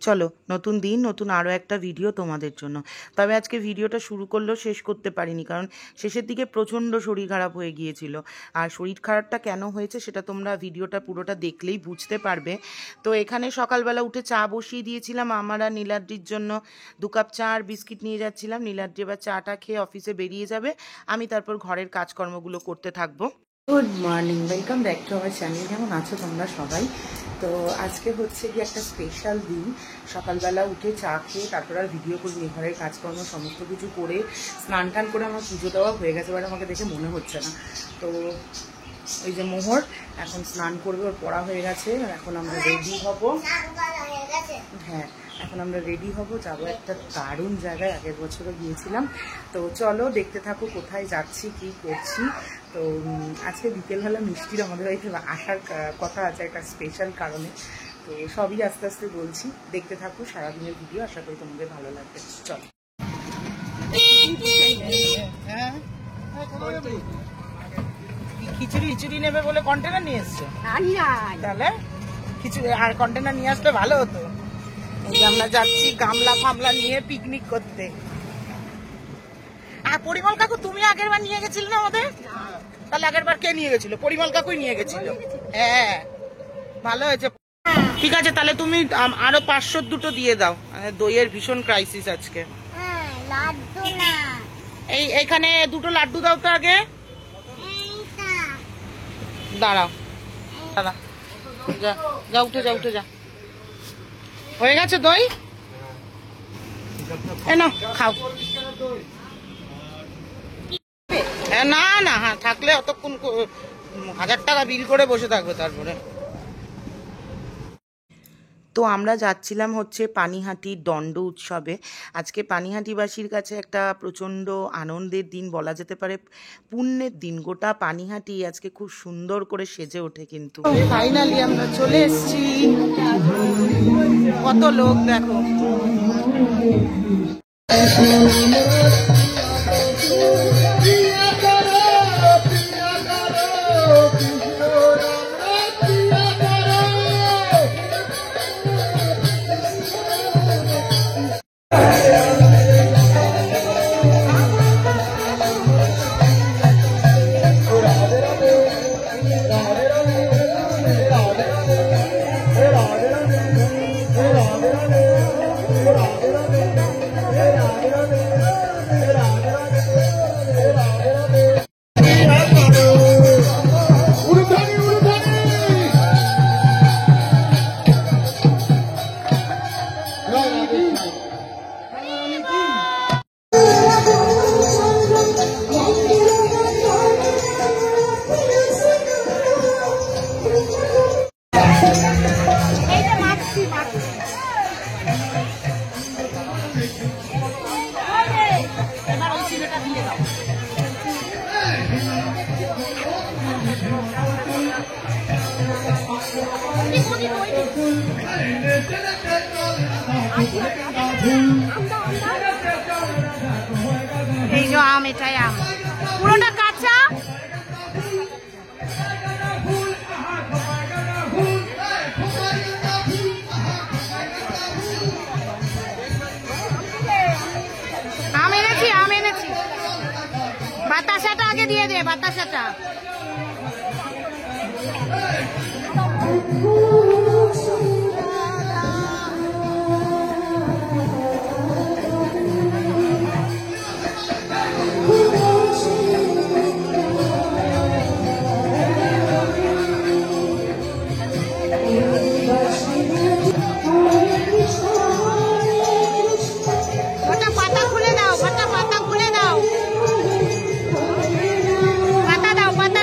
চলো নতুন দিন নতুন আরও একটা ভিডিও তোমাদের জন্য। তবে আজকে ভিডিওটা শুরু করলেও শেষ করতে পারিনি, কারণ শেষের দিকে প্রচণ্ড শরীর খারাপ হয়ে গিয়েছিল। আর শরীর খারাপটা কেন হয়েছে সেটা তোমরা ভিডিওটা পুরোটা দেখলেই বুঝতে পারবে। তো এখানে সকালবেলা উঠে চা বসিয়ে দিয়েছিলাম আমার আর নীলাদ্রির জন্য। 2 কাপ চা আর বিস্কিট নিয়ে যাচ্ছিলাম। নীলাদ্রি এবার চাটা খেয়ে অফিসে বেরিয়ে যাবে, আমি তারপর ঘরের কাজকর্মগুলো করতে থাকবো। Good morning, welcome back to our channel. কেমন আছো তোমরা সবাই? তো আজকে হচ্ছে কি একটা স্পেশাল দিন। সকালবেলা উঠে চা খেয়ে তারপর আর ভিডিও করিনি, ঘরের কাজকর্ম সমস্ত কিছু করে স্নান টান করে আমার পুজো দেওয়া হয়ে গেছে, এবার আমাকে দেখে মনে হচ্ছে না। তো ওই যে মোহর এখন স্নান করবে, ওর পড়া হয়ে গেছে, এখন আমরা রেডি হব। হ্যাঁ, এখন আমরা রেডি হব, যাবো একটা দারুণ জায়গায়, আগের বছরও গিয়েছিলাম। তো চলো দেখতে থাকো কোথায় যাচ্ছি কি করছি। তো আজকে বিকেলবেলা মিষ্টির আমাদের বাড়িতে আসার কথা আছে একটা স্পেশাল কারণে। তো সবই আস্তে আস্তে বলছি, দেখতে থাকো সারাদিনের ভিডিও, আশা করি তোমাদের ভালো লাগবে। চলো। খিচুড়ি নেবে বলে কন্টেনার নিয়ে এসছে, তাহলে খিচুড়ি আর কন্টেনার নিয়ে আসলে ভালো হতো। আমরা যাচ্ছি গামলা ফামলা নিয়ে পিকনিক করতে। আর পরিমল কাকু তুমি আগের বার নিয়ে গেছিল না আমাদের? তাহলে আগের বার কে নিয়ে গেছিল? পরিমল কাকুই নিয়ে গেছিল। হ্যাঁ, ভালো হয়েছে। ঠিক আছে, তাহলে তুমি আরো 500 দুটো দিয়ে দাও। দইয়ের ভীষণ ক্রাইসিস আজকে। এইখানে দুটো লাড্ডু দাও তো আগে। দাঁড়াও দাঁড়া, যা উঠে যা উঠে যা। হয়ে গেছে দই, না খাও। না না, হ্যাঁ থাকলে অতক্ষণ 1000 টাকা বিল করে বসে থাকবে তারপরে। তো আমরা যাচ্ছিলাম হচ্ছে পানিহাটির দণ্ড উৎসবে। আজকে পানিহাটিবাসীর কাছে একটা প্রচণ্ড আনন্দের দিন বলা যেতে পারে, পুণ্যের দিন। গোটা পানিহাটি আজকে খুব সুন্দর করে সেজে ওঠে। কিন্তু ফাইনালি আমরা চলে এসেছি, কত লোক দেখো। এই যে আম, এটাই আম, পুরোটা কাঁচা। আম এনেছি, বাতাসাটা আগে দিয়ে দে, বাতাসাটা। পাতা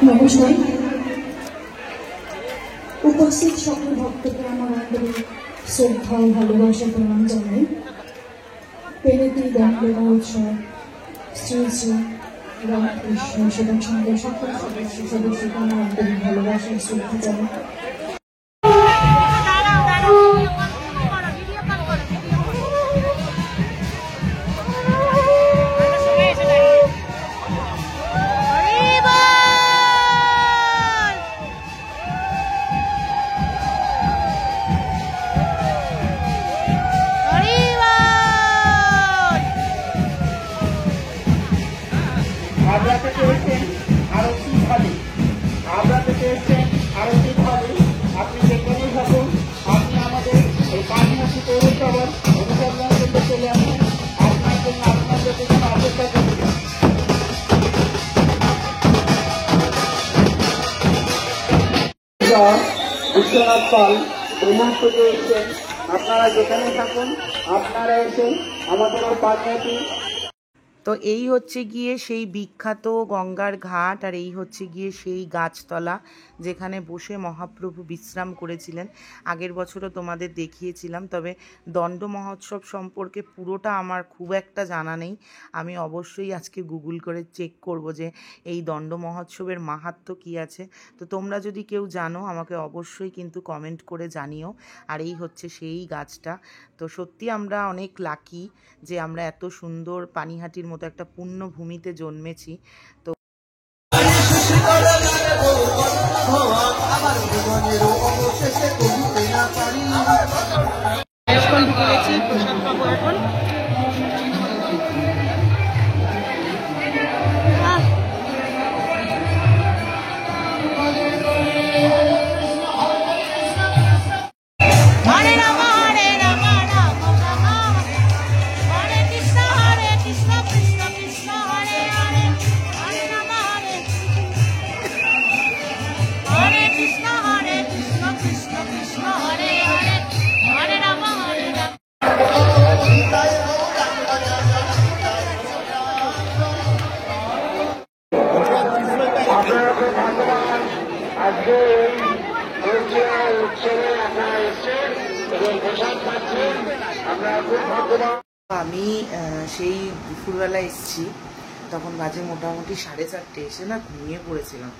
নমস্কার। উপস্থিত সকল ভক্তকে আমার আন্তরিক শ্রদ্ধা ও ভালোবাসা প্রণাম জানাই। পেনেতি দণ্ড মহোৎসব শ্রী শ্রী রামকৃষ্ণ সেবা সংঘের সকল সদস্যকে আমার আন্তরিক ভালোবাসা ও শ্রদ্ধা জানাই। আপনি যেখানেই থাকুন, আপনি আমাদের এই পানিহাটি পৌরসভার অনুসন্ধান কেন্দ্রে চলে আসেন। আপনার জন্য আপনাদের জন্য অপেক্ষা করছি। বিশ্বনাথ পাল ভ্রমণ থেকে এসেছেন। আপনারা যেখানে থাকুন, আপনারা এসে আমাদের ওই পানিহাটি। তো এই হচ্ছে গিয়ে সেই বিখ্যাত গঙ্গার ঘাট, আর এই হচ্ছে গিয়ে সেই গাছতলা যেখানে বসে মহাপ্রভু বিশ্রাম করেছিলেন। আগের বছরও তোমাদের দেখিয়েছিলাম, তবে দণ্ড মহোৎসব সম্পর্কে পুরোটা আমার খুব একটা জানা নেই। আমি অবশ্যই আজকে গুগল করে চেক করব যে এই দণ্ড মহোৎসবের মাহাত্ম্য কী আছে। তো তোমরা যদি কেউ জানো আমাকে অবশ্যই কিন্তু কমেন্ট করে জানিও। আর এই হচ্ছে সেই গাছটা। তো সত্যি আমরা অনেক লাকি যে আমরা এত সুন্দর পানিহাটির মতো একটা পুণ্যভূমিতে জন্মেছি। তো আমি সেই দুপুরবেলা এসেছি, তখন বাজে মোটামুটি 4:30। এসে না ঘুমিয়ে পড়েছিলাম।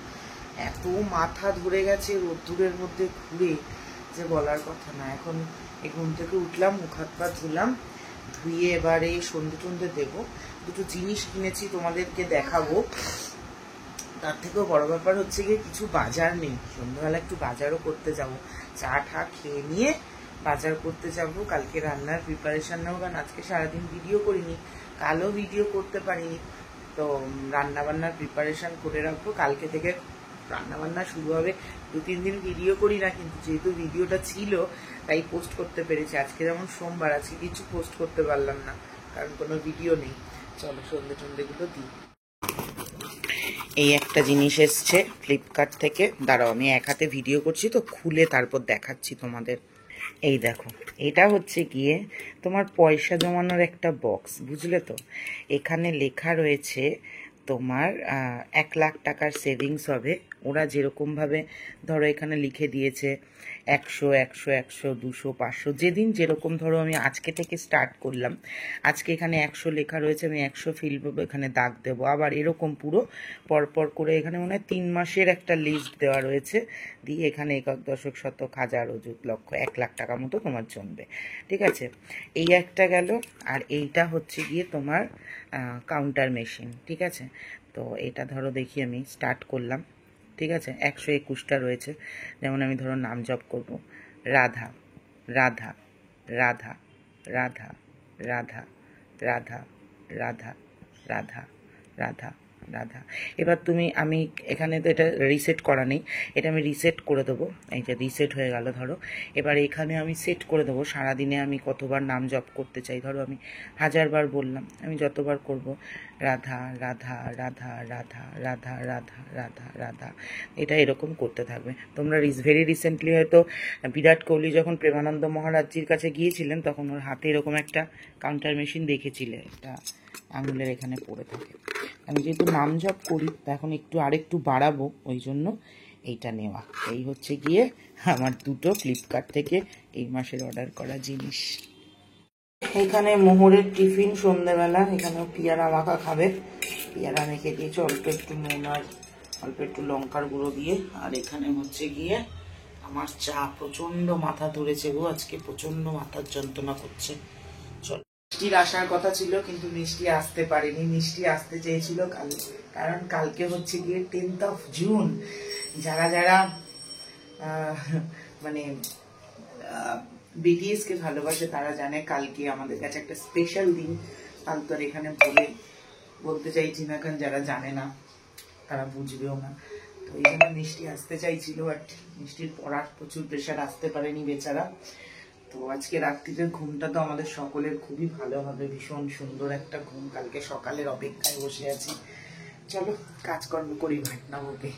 এত মাথা ধরে গেছে রোদ্দুরের মধ্যে ঘুরে যে বলার কথা না। এখন এই ঘুম থেকে উঠলাম, মুখ হাত পা ধুলাম, ধুয়ে এবারে সন্ধে টন্ধে দেবো। দুটো জিনিস কিনেছি, তোমাদেরকে দেখাবো। তার থেকেও বড় ব্যাপার হচ্ছে গিয়ে কিছু বাজার নেই। সন্ধ্যাবেলা একটু বাজারও করতে যাব, চা ঠা খেয়ে নিয়ে বাজার করতে যাব। কালকে রান্নার প্রিপারেশান নেবো, কারণ আজকে সারাদিন ভিডিও করিনি, কালও ভিডিও করতে পারিনি। তো রান্নাবান্নার প্রিপারেশান করে রাখবো। কালকে থেকে রান্নাবান্না শুরু হবে। 2-3 দিন ভিডিও করি না, কিন্তু যেহেতু ভিডিওটা ছিল তাই পোস্ট করতে পেরেছি। আজকে যেমন সোমবার, আজকে কিছু পোস্ট করতে পারলাম না কারণ কোনো ভিডিও নেই। চলো সন্ধে টন্ধেগুলো দিই। এই একটা জিনিস এসছে ফ্লিপকার্ট থেকে, দাঁড়াও আমি এক হাতে ভিডিও করছি তো খুলে তারপর দেখাচ্ছি তোমাদের। এই দেখো, এটা হচ্ছে গিয়ে তোমার পয়সা জমানোর একটা বক্স, বুঝলে তো? এখানে লেখা রয়েছে তোমার 1,00,000 টাকার সেভিংস হবে। ওরা যেরকমভাবে ধরো এখানে লিখে দিয়েছে 100, 100, 100, 200, 500, যেদিন যেরকম, ধরো আমি আজকে থেকে স্টার্ট করলাম, আজকে এখানে 100 লেখা রয়েছে, আমি 100 ফিল এখানে দাগ দেবো, আবার এরকম পুরো পরপর করে এখানে মনে হয় 3 মাসের একটা লিস্ট দেওয়া রয়েছে, দিয়ে এখানে একক দশক শতক হাজার অযুত লক্ষ 1,00,000 টাকা মতো তোমার জমবে। ঠিক আছে, এই একটা গেল। আর এইটা হচ্ছে গিয়ে তোমার কাউন্টার মেশিন। ঠিক আছে, তো এটা ধরো দেখি আমি স্টার্ট করলাম। ঠিক আছে, 121টা রয়েছে। যেমন আমি ধরো নাম জপ করব, রাধা রাধা রাধা রাধা রাধা রাধা রাধা রাধা রাধা রাধা। এবার আমি এখানে তো এটা রিসেট করা নেই, এটা আমি রিসেট করে দেবো। এই যে রিসেট হয়ে গেল ধরো। এবার এখানে আমি সেট করে দেবো সারাদিনে আমি কতবার নাম জপ করতে চাই। ধরো আমি 1000 বার বললাম, আমি যতবার করব রাধা রাধা রাধা রাধা রাধা রাধা রাধা রাধা, এটা এরকম করতে থাকবে। তোমরা ভেরি রিসেন্টলি হয়তো বিরাট কোহলি যখন প্রেমানন্দ মহারাজজির কাছে গিয়েছিলেন, তখন ওর হাতে এরকম একটা কাউন্টার মেশিন দেখেছিলে, এটা আঙুলের এখানে পড়ে থাকে। আমি যেহেতু নাম জপ করি, তা এখন আরেকটু বাড়াবো, ওই জন্য এইটা নেওয়া। এই হচ্ছে গিয়ে আমার দুটো ফ্লিপকার্ট থেকে এই মাসের অর্ডার করা জিনিস। এখানে মোহরের টিফিন সন্ধ্যেবেলা, এখানেও পিয়ারা মাখা খাবে, পিয়ারা মেখে দিয়েছে অল্প একটু নুন আর অল্প একটু লঙ্কার গুঁড়ো দিয়ে। আর এখানে হচ্ছে গিয়ে আমার চা। প্রচণ্ড মাথা ধরেছে গো আজকে, প্রচণ্ড মাথার যন্ত্রণা করছে। চল, মিষ্টির আসার কথা ছিল কিন্তু মিষ্টি আসতে পারেনি। মিষ্টি আসতে চেয়েছিল কারণ কালকে হচ্ছে গিয়ে 10th জুন। যারা যারা মানে বিটিএস কে ভালোবাসে তারা জানে কালকে আমাদের কাছে একটা স্পেশাল দিন। কাল তো আর এখানে বলতে চাইছি না, কারণ যারা জানে না তারা বুঝবেও না। তো এই জন্য মিষ্টি আসতে চাইছিল, বাট মিষ্টির পড়ার প্রচুর প্রেশার, আসতে পারেনি বেচারা। তো আজকে রাত্রিতে ঘুমটা তো আমাদের সকলের খুবই ভালো হবে, ভীষণ সুন্দর একটা ঘুম। কালকে সকালের অপেক্ষায় বসে আছি। চলো কাজকর্ম করি, ভাট না বকে।